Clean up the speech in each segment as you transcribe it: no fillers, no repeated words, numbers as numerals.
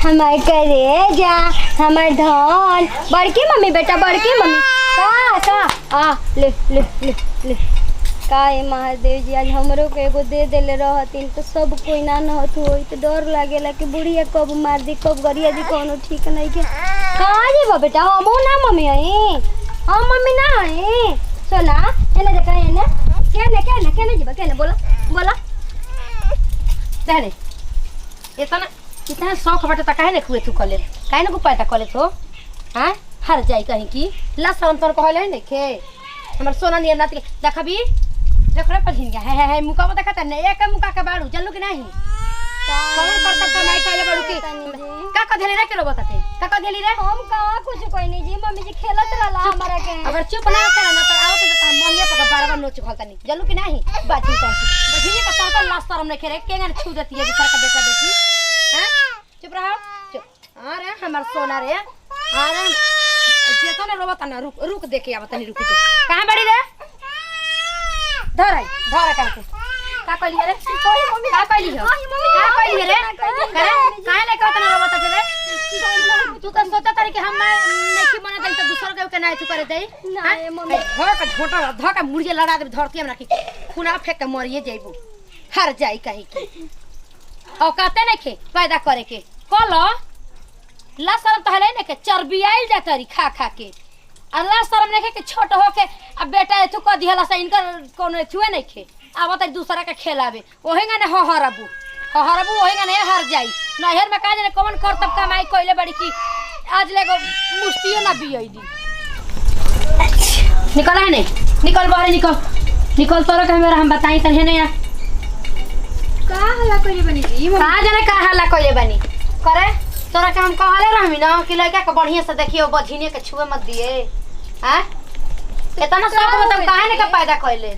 हमार करे जा हमार धन बड़की मम्मी बेटा बड़की मम्मी का आ ले ले ले ले काय महादेव जी आज हमरो के एगो दे देले रहतिन तो सब कोई ना नहत होई तो डर लागेला कि बुढ़िया कब मार दी कब गरिया दी कोनो ठीक नहीं के कहाँ जी बेटा हम ना मम्मी आई हम मम्मी ना आई सोना एने देखा एने केने जीबा केने बोला बोला देने इतना शौक बटे त काहे ने खुए तू कले काहे ने को पैदा कले तो हां हर जाई कहीं की ला शरम तोर कहले नहीं खे हमर सोना नियर नाती देखबी देखरे पर झिन गया है मुका में देखत नहीं एक मुका के बाड़ू जल्लू कि नहीं कौन करता तो नहीं कहले बाड़ू की का कधेली रे के रो बताते का कधेली रे हम कहां कुछ कोई नहीं जी मम्मी जी खेलत रहला हमरा के अगर चुप ना करे ना तो आओ तो मंगे पका बार-बार नोच खोलता नहीं जल्लू कि नहीं बाजी चाची बझिए का तो ला शरम नहीं करे केंगा छू देती है दूसरा का बेटा बेटी हैं चुप रहो चुप अरे हमर सोना रे अरे जे तो ने रोबता ना रुक रुक देखे आवत नहीं रुकी तो कहां बड़ी रे धर करके का कहली रे का कहली हो का कहली रे करे काहे ले कहत ना रोबता रे तू तो सोचा तारी कि हम नहीं बना दई तो दूसर के नहीं तू करे दई नहीं मम्मी धर का झोटा धर का मुर्गे लड़ा दे धरती हम रखी खुना फेंक के मरिए जाइबो हर जाई कहीं की औ कहते नहीं खे पैदा करे के कलो ला शरम तो हले ने के चर्बी आइल जातरी खा खा के अल्लाह शरम नहीं के छोट हो के अब बेटा एथु क दिहला से इनकर कोनो एथुए नहीं खे अब त दूसरा के खेलावे ओहेगा ने हहरबू ओहेगा ने हर जाई नहर में का जाने कौन कर तब कमाई कइले बड़ी की आज लेगो मुष्टियो ना बियैली निकल है ने निकल बाहर निकल तोरा के मेरा हम बताई तने ने का हल्ला कइले बनी जी का जाने का हल्ला कइले बनी करे तोरा के हम कहले रहमी ना कि लड़का के बढ़िया से देखियो बझिने के छुए मत दिए हैं इतना सब मतलब काहे ने का पैदा कइले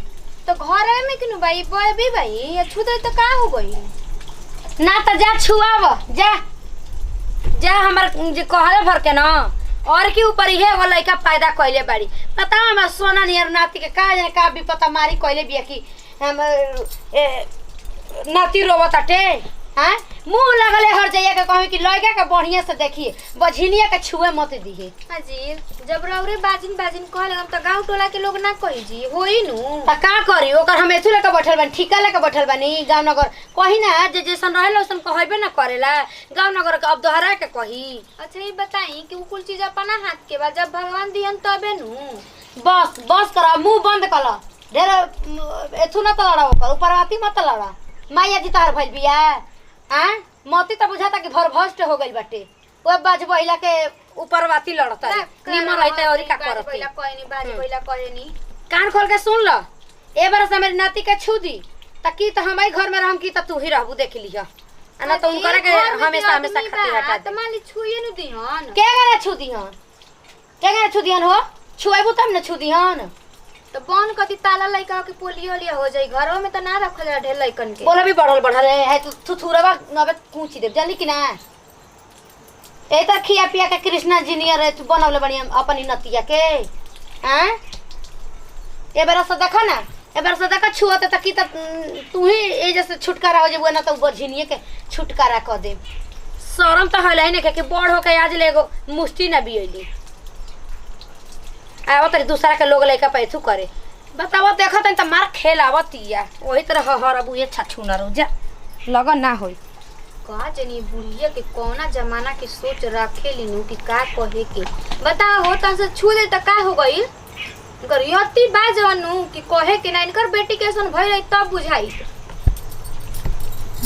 तो घर में किनु भाई बोए भी भाई छुदे तो का हो गई ना तो जा छुआव जा हमर जे कहले भर के ना और के ऊपर ही है वो लड़का पैदा कइले बाड़ी पता हम सोना नियर नाती के का जाने का भी पता मारी कइले बिया कि हम नाती रोवताटे हैं मुंह लगले हर जइया के कहे कि लड़का के बढ़िया से देखिए बझिनिया के छुए मत दिए हाजी जब रौरे बाजिन कहल हम त गांव टोला के लोग ना कहि जी होई नु त का करी ओकर हम एथु लेके बैठल बानी ठिका लेके बैठल बानी गांव नगर कहि ना जे जैसन रहल ओसन कहबे ना करेला गांव नगर के अब दोहरा के कही अच्छा ये बताई कि कुल चीज अपना हाथ के बा जब भगवान दियन तबे नु बस कर मुंह बंद कर ढेर एथु ना त लड़ा ओकर ऊपर आती मत लड़ा माया जी तार भइल बिया आ मोती त बुझाता कि भर भस्ट हो गइल बाटे ओ बाज बहिला के ऊपर वाती लड़ता निमन रहते और का करत पहिला कहनी बाज पहिला कहनी कान खोल के सुन ल ए बार से मेरी नाती के छू दी त की त हमई घर में रहम की त तू ही रहबू देख लिहा ना तो उनकर के हमेशा खाती हटा त माली छुए नु दिहन के गरे छू दिहन हो छुएबू तब न छू दिहन तो बन कति ताला लइका के पोलियो लिया हो जाई घरों में त ना रखल ढेर लइकन के बोला भी बढ़ल है तू थुरवा नबे कूची दे जल्दी कि ना ए त खिया पिया के कृष्णा जी नियर तू बनवले बनी अपनी नतिया के हैं ए बेरा से देखा ना ए बेरा से देखा छुआते त की त तू ही ए जैसे छुटकारा हो जेबो ना त बझिनिए के छुटकारा क दे शरम त हलै ने के बड़ हो के आज लेगो मुष्टि ना बियली आवा तरी दूसरा के लोग लेके पैथु करे बतावा देखत त मार खेलावतिया ओही तरह हरबू ये छछू ना रो जा लगन ना होई का जनी बुढ़िया के कोना जमाना के सोच रखे लिनु कि का कहे के बता हो त से छू दे त का हो गई कर यति बाजनु कि कहे के ना इनकर बेटी कैसन भई रही तब बुझाई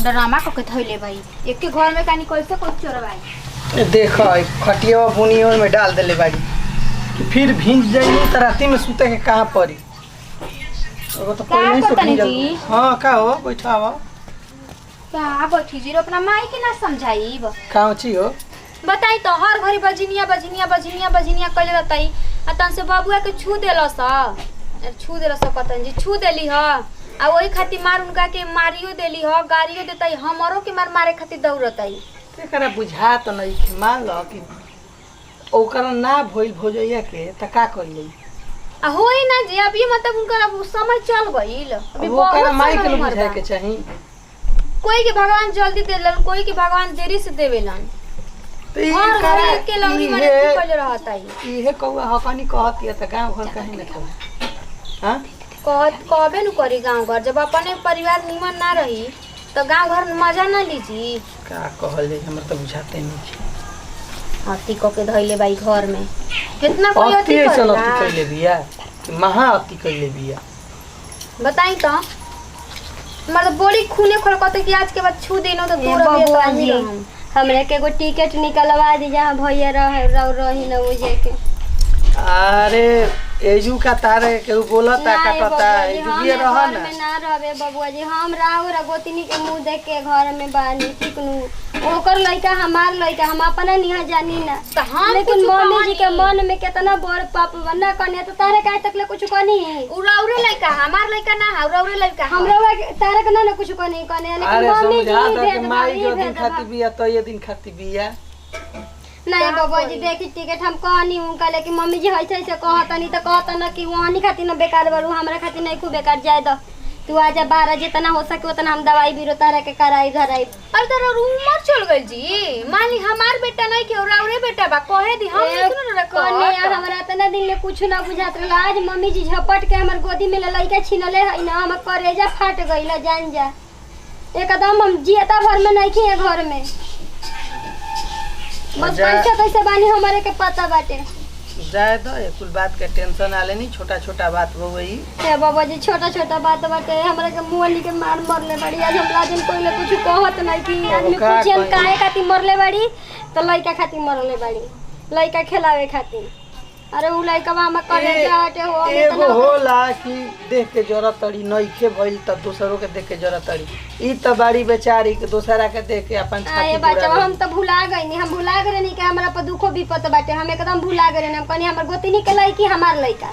ड्रामा को के थैले भाई एक के घर में कानी कैसे कोई चोरवाई देखो खटिया बुनियों में डाल देले बाड़ी फिर भींज जाई त राती में सुते के कहां पड़ी एगो तो कोई नहीं सुती जल्दी हां का हो बैठावा का बैठी जी अपना माई के ना समझाईब काऊ छी हो बताई तो हर घरी बजिनिया कइले रहतई आ तन से बाबुआ के छू देलस कतन जी छू देली ह आ ओही खातिर मार उनका के मारियो देली ह गाड़ियो देतई हमरो के मारे खातिर दौड़तई एकरा बुझा त नहीं मान ल कि ओकर ना भइल भोजैया के त का कइले आ होई ना जी अब ये मतलब उनका अब समय चल गइल अभी ओकर माई के बुझाए के चाही कोई के भगवान जल्दी देलन कोई के भगवान देरी से देवेलन तो ई घर करा घर के लौरी मारे इहे- चुकल रहता है। इहे कौआ हकनी कहती है त गांव घर कहीं न कह। हां कहबे न करी गांव घर जब अपने परिवार निमन ना रही तो गांव घर में मजा ना लीजी। का कहल जाए हमरा तो बुझाते नहीं। अति को के धइले बाई घर में कितना कोई अति अति ऐसा अति करेला कैले बिया कि महा अति कैले बिया। बताई तो मतलब बड़ी खूने खड़कते कि आज के बाद छू देनो तो ए तोरा भी बबुआ तो जी हम हमरे के एगो टिकट निकलवा दी जहाँ भैया रही न मुझे के। अरे एजू का तारे केहू बोलता काटता एजू भी रह घर ना। में ना रहबे बबुआ जी हम राहु रगोतिनी के मुंह देख के घर में बानी चिकनू ओकर लइका हमार लइका हम अपना निहा जानी ना। तो हम लेकिन कुछ मम्मी जी के कहानी। मन में कितना बड़ पाप बना कने तो तारे काहे तकले कुछ कनी उड़ाउरे लइका हमार लइका ना है उड़ाउरे लइका है। हमरा तारे के ना कुछ कनी कने लेकिन अरे मम्मी जी समझा दो कि भेद माई जो दिन भेद खाती बिया तो ये दिन खाती बिया। नहीं बबुआ जी देखी टिकट हम कहनी उनका लेकिन मम्मी जी ऐसे ऐसे कहता नहीं तो कहता ना कि वहाँ नहीं खाती ना बेकार बरू हमरा खाती नहीं खूब बेकार जाए दो तू आजा 12 जितना हो सके उतना हम दवाई बीरो तारा के कराई धराई। अरे तेरा रूमर चल गई जी मान ली हमार बेटा नहीं के उड़ाउरे बेटा बा कहे दी हम नहीं ना कने हमरा तना दिन ले कुछ ना बुझात रहला आज मम्मी जी झपट के हमर गोदी में लइका छीनले है ना हमर करेजा फाट गइला जान जा एकदम हम जियता भर में नहीं खिए घर में बस कैसे कैसे बानी हमारे के पता बाटे। जाए दो ये कुल बात के टेंशन आले नहीं छोटा छोटा बात हो गई। हे बाबा जी छोटा छोटा बात बाटे हमरा के मुंहली के मार मरले बड़ी आज हमरा दिन कोई कुछ कहत नहीं कि आदमी का पूछे हम कही? काहे खातिर मरले बड़ी तो लइका खातिर मरले बड़ी लइका खिलावे खातिर। अरे उ लइका हम करे जाटे हो एगो होला कि देख के जरा तड़ी नइखे भइल त दूसरों के देख के जरा तड़ी ई त बाड़ी बेचारी के दूसरा के देख के अपन छाती आए बच्चा बुरा हम तो भुला गई हम भुला गए नहीं कि हमरा पर दुखो विपत बाटे हम एकदम भुला गए हम कनी हमर गोतिनी के लइकी हमार लइका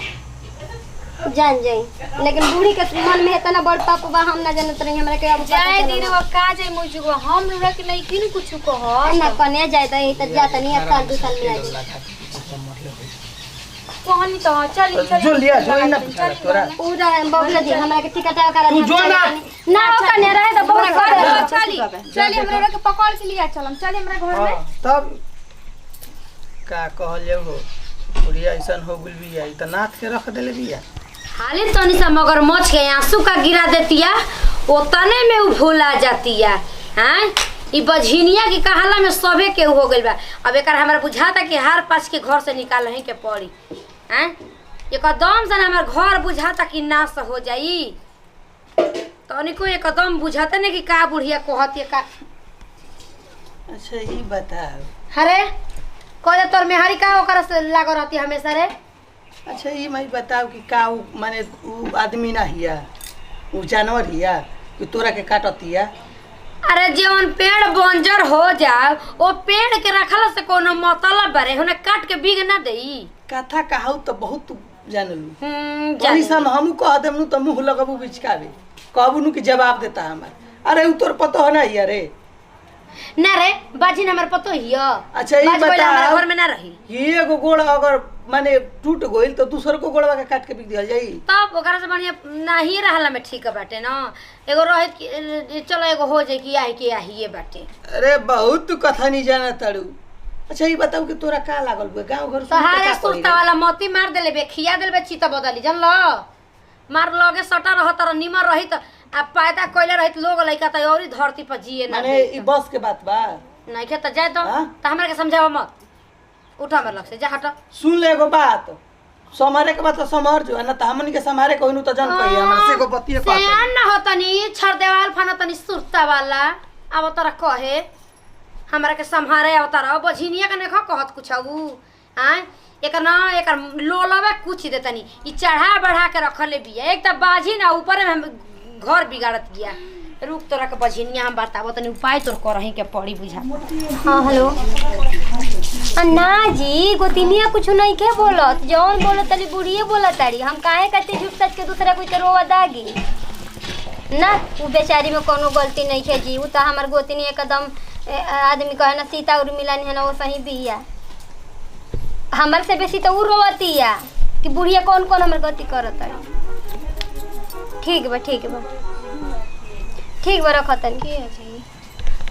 जान जाई लेकिन बूढ़ी के मन में इतना बड़ पाप बा हम ना जानत रही हमरा के अब जाए दिन वो का जाए मुझको हम लोग के नहीं किन कुछ कह ना कने जाए त जाता नहीं अब साल 2 साल में आ जाए कहनी तो चल जो लिया जो ही ना पूछा तोरा पूरा बबुला जी हमरा के टिकट करा तू जो ना ना हो कने रहे तो बबुला घर चली चली हमरा के पकड़ के लिया चलम चली हमरा घर में। हाँ, तब का कहल जाओ बुढ़िया ऐसन हो गुल बिया ई त नाथ के रख देले बिया। खाली तनी सा मगरमच्छ के आंसू का गिरा देतिया ओतने में उ भूला जातिया हैं ई बझिनिया की कहाला में सबे के हो गइल बा। अब एकर हमरा बुझाता कि हार पास के घर से निकाल ही के पड़ी हैं एकदम से हमर घर बुझाता कि नाश हो जाई तनिको एकदम बुझाता नहीं कि का बुढ़िया कहत का। अच्छा ई बताओ अरे कह तोर मेहरी का ओकरा से लागो रहती हमेशा रे। अच्छा ई मैं बताओ कि का उ माने उ आदमी ना हिया उ जानवर हिया कि तोरा के काटतिया। अरे जवन पेड़ बंजर हो जाए वो पेड़ के रखला से कोनो मतलब बारे होने काट के बिग ना देई। कथा कहू तो बहुत जानलू जानी। सन हमू कह देम नु त मुंह लगबू बिचकावे कहबू नु कि जवाब देता हमार। अरे उ तोर पतो है ना हिया रे ना रे बाजिन हमर पतो हियो। अच्छा ई बाज पहले बता हमारे घर में ना रही ये एगो गोड़ अगर माने टूट गइल तो दूसर को गोड़वा के काट के बिक दिया जाई। तब ओकरा से बढ़िया नहीं रहला में ठीक बाटे ना एगो रहे कि चलो एगो हो जाए कि आही के आहिए बाटे। अरे बहुत कथा नहीं जाना ताड़ू। अच्छा ये बताओ कि तोरा का लागल बे गांव घर सहारे सुस्ता वाला मोती मार देले बे खिया देले बे चिता बदली जान लो मार लगे सटा रहत र निमर रहित आ पैदा कइले रहित लोग लइका त औरी धरती पर जिए ना माने ई बस के बात बा नहीं के त जाए तो हाँ? त हमरा के समझावा मत उठा हमर लग से जा हट। सुन ले एगो बात समारे के बात समझ जो ना त हमनी के समारे कोइनु त जन कही हमरा से को बतिए कहत सेन ना होतनी छर देवाल फना तनी सुरता वाला अब तोरा कहे हमरा के संभारे अब तोरा बझिनिया के नेखो कहत कुछ उ हां एकर ना एकर लोलवा कुछ देतनी ई चढ़ा बढ़ा के रखले बिया एक त बाजी ना ऊपर में घर बिगाड़त गया। रुक तोरा के बझिनिया हम बताबो तनी उपाय तोर करही के पड़ी बुझा। हां हेलो अन्ना जी गोतिनिया कुछ नहीं के बोलत जौन बोलत तली बुढ़िए बोलत तारी हम काहे कहते झूठ सच के दूसरा कोई के रोवा दागी ना उ बेचारी में कोनो गलती नहीं है जी उ त हमर गोतिनी एकदम आदमी कहे ना सीता उर्मिला है ना वो सही बिया हमर से बेसी तो उ रोवतिया कि बुढ़िया कौन कौन हमर गलती करत तारी। ठीक बा ठीक बा रखतन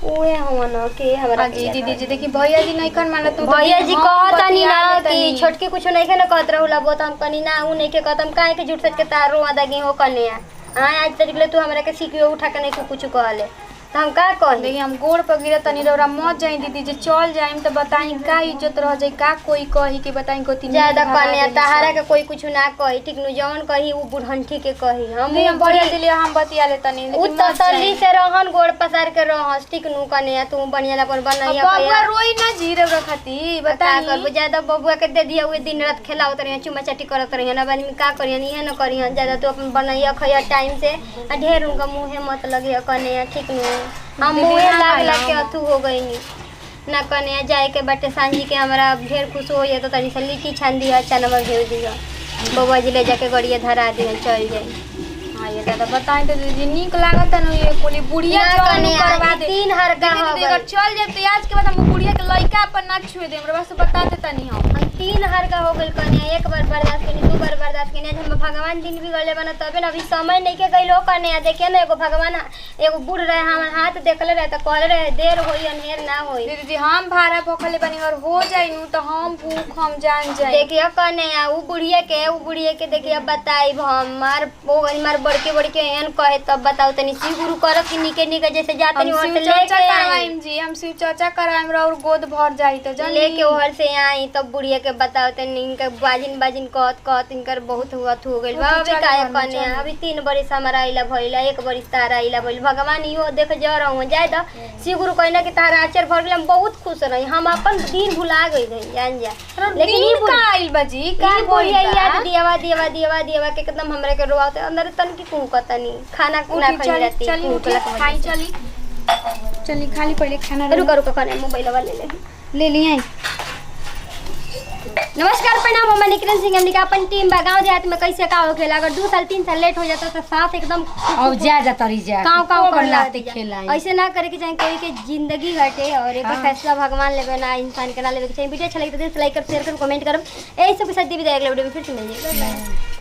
ओए हम न के हमरा जी दीदी जी देखी भैया जी नहीं कर मानत तू भैया जी कहतनी ना कि छोटकी कुछ नहीं के ना कहत रहला वो हम कनी ना उ नहीं के कहतम काहे के झूठ सच के तारो आदागी हो कने हां आज तक ले तू हमरा के सिकियो उठा के नहीं कुछ कहले तो हम का कही देखी हम गोड़ पर गिरा तनी रौरा मत जाई दीदी जे चल जाइम तो बताई का इज्जत रह जाई का कोई कही के बताई कोती ज्यादा कने तहारा के कोई कुछ ना कही ठीक नु जवन कही उ बुढ़ंठी के कही हम बढ़िया दिले हम बतिया ले तनी उ तसल्ली से रहन गोड़ पसार के रहस ठीक नु कने तू बढ़िया अपन बनैया बबुआ रोई ना जी रौरा खाती बता बताई कर ज्यादा बबुआ के दे दिया हुए दिन रात खेलावत रहिए चुमा चाटी करत रहिए ना बानी में का करिए इहे न करिए ज्यादा तू अपन बनैया खैया टाइम से आ ढेर उनका मुंहे मत लगे कने ठीक नु हम मुंहे लाग के अथु हो गईनी ना कने जाए के बाटे सांझी के हमरा ढेर खुश हो ये तो तनी से लिट्टी छान दिया चनवा भेज दिया बबुआ जी ले जाके गड़िया धरा दिया चल जाई हां ये दादा बताई तो दीदी नीक लागत न ये कोली बुढ़िया कने करवा दे तीन हर का हो दीदी अगर चल जाए तो आज के बाद हम बुढ़िया के लइका अपन ना छुए दे हमरा बस बता दे तनी हम तीन हर का हो गइल कने एक बार बर्दाश्त कनी दो बार बर्दाश्त कनी आज हम भगवान दिन भी गले बना तबे ना अभी समय नहीं के गइलो कने देखे ना एगो भगवान एगो बूढ़ रहे हमर हाथ देखले रहे त कहले रहे देर होई अनहेर ना होई दीदी जी हम भाड़ा भोखले बनी और हो जाई नु तो हम भूख हम जान जाई देखिए कने उ बुढ़िया के देखिए बताई हमार वो मार बड़के एन कहे तब बताओ तनी शिव गुरु करत कि निके निके जैसे जातनी हम और शिव से चर्चा लेके करवाइम जी हम शिव चर्चा कराइम और गोद भर जाई तो जन लेके ओहर से आई तब बुढ़िया के बताओ तनी इनका बाजिन कहत इनकर बहुत हुआ हो गइल बा अभी काहे कने अभी 3 बरिस हमारा आइला भइला 1 बरिस तारा आइला भइल भगवान इहो देख जा रहू जाय द शिव गुरु कहना कि तारा आचर भर गेल हम बहुत खुश रही हम अपन दिन भुला गई रही जान जा लेकिन ई का आइल बाजी का बुढ़िया याद दियावा के एकदम हमरे के रोआते अंदर तन की कुहू कतनी खाना ना खाई रहती चली खाई चली खाली पहले खाना रुको खाने मोबाइल वाले ले लिए नमस्कार प्रणाम हम निकिरण सिंह हमनी के अपन टीम बा गांव देहात में कैसे का होखेला अगर 2 साल 3 साल लेट हो जाता तो साथ एकदम और जा तरी जा काव कर लाते खेला ऐसे ना करे के चाहिए कोई के जिंदगी घटे और एक फैसला भगवान लेवे ना इंसान के ना लेवे के चाहिए वीडियो अच्छा लगे तो दिल से लाइक कर शेयर कर कमेंट कर यही सब के साथ दी विदाई अगले वीडियो में फिर से मिल जाएगा